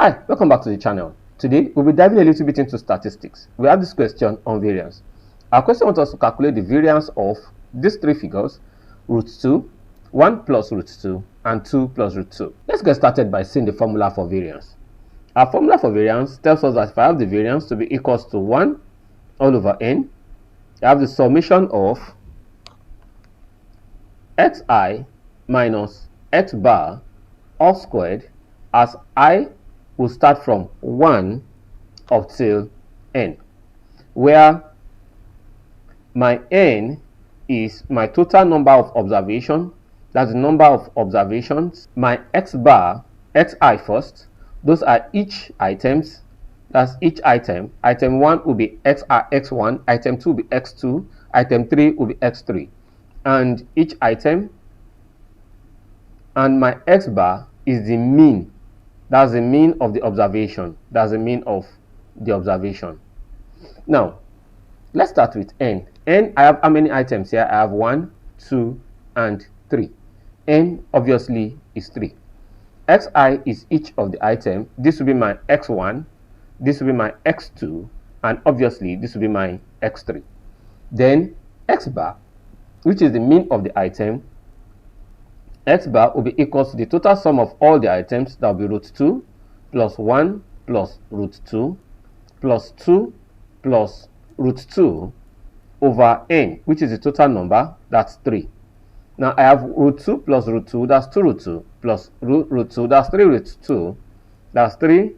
Hi, welcome back to the channel. Today, we'll be diving a little bit into statistics. We have this question on variance. Our question wants us to calculate the variance of these three figures, root 2, 1 plus root 2, and 2 plus root 2. Let's get started by seeing the formula for variance. Our formula for variance tells us that if I have the variance to be equals to 1 all over n, I have the summation of xi minus x bar all squared, as I will start from 1 up till n, where my n is my total number of observations. That's the number of observations. My x bar, xi first, those are each items. That's each item. Item 1 will be x1, item 2 will be x2, item 3 will be x3, and each item. And my x bar is the mean. That's the mean of the observation. That's the mean of the observation. Now, let's start with n. N, I have how many items here? I have 1, 2, and 3. N obviously is 3. Xi is each of the item. This will be my x1, this will be my x2, and obviously this will be my x3. Then x bar, which is the mean of the item, x bar will be equal to the total sum of all the items. That will be root 2 plus 1 plus root 2 plus 2 plus root 2 over n, which is the total number. That's 3. Now I have root 2 plus root 2, that's 2 root 2, plus root 2, that's 3 root 2, that's 3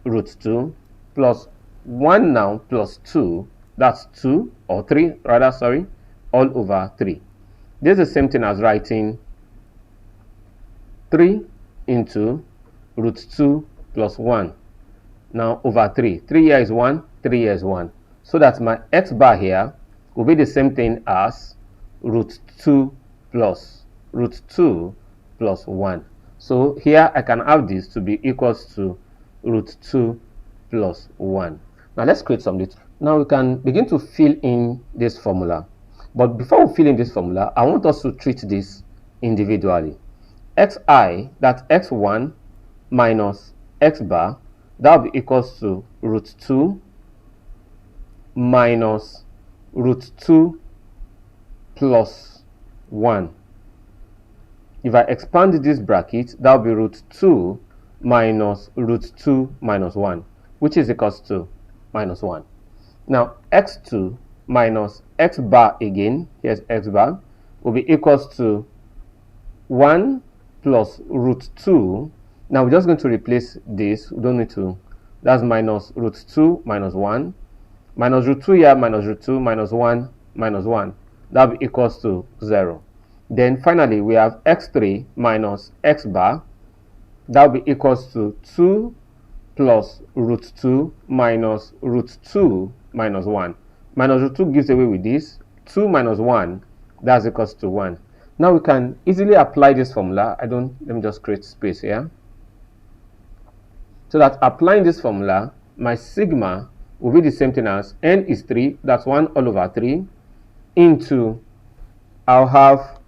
root 2, plus 1 now plus 2, that's 2, or 3 rather, sorry, all over 3. This is the same thing as writing 3 into root 2 plus 1 now over 3. 3 here is 1, 3 here is 1. So that my x bar here will be the same thing as root 2 plus 1. So here I can have this to be equals to root 2 plus 1. Now let's create some data. Now we can begin to fill in this formula. But before we fill in this formula, I want us to treat this individually. Xi, that's x1 minus x bar, that will be equals to root 2 minus root 2 plus 1. If I expand this bracket, that will be root 2 minus root 2 minus 1, which is equals to minus 1. Now x2 minus x bar, again, here's x bar, will be equals to 1 plus root 2. Now we're just going to replace this. We don't need to. That's minus root 2 minus 1. Minus root 2 here, minus root 2 minus 1 minus 1. That will be equals to 0. Then finally, we have x3 minus x bar. That will be equals to 2 plus root 2 minus root 2 minus 1. Minus root 2 gives away with this. 2 minus 1, that's equals to 1. Now we can easily apply this formula. Let me just create space here. So that applying this formula, my sigma will be the same thing as n is 3, that's 1 all over 3, into, I'll have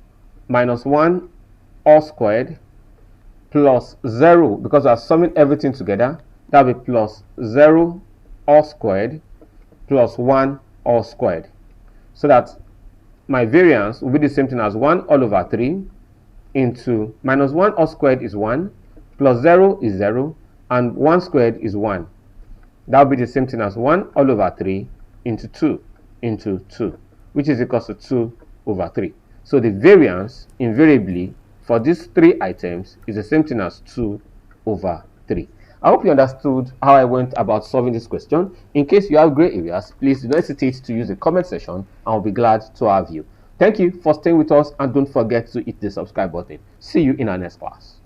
minus 1 all squared plus 0, because we are summing everything together, that will be plus 0 all squared plus 1 all squared. So that my variance will be the same thing as 1 all over 3 into minus 1 all squared is 1, plus 0 is 0, and 1 squared is 1. That will be the same thing as 1 all over 3 into 2, which is equal to 2 over 3. So the variance invariably for these three items is the same thing as 2 over 3. I hope you understood how I went about solving this question. In case you have gray areas, please do not hesitate to use the comment section, and I'll be glad to have you. Thank you for staying with us, and don't forget to hit the subscribe button. See you in our next class.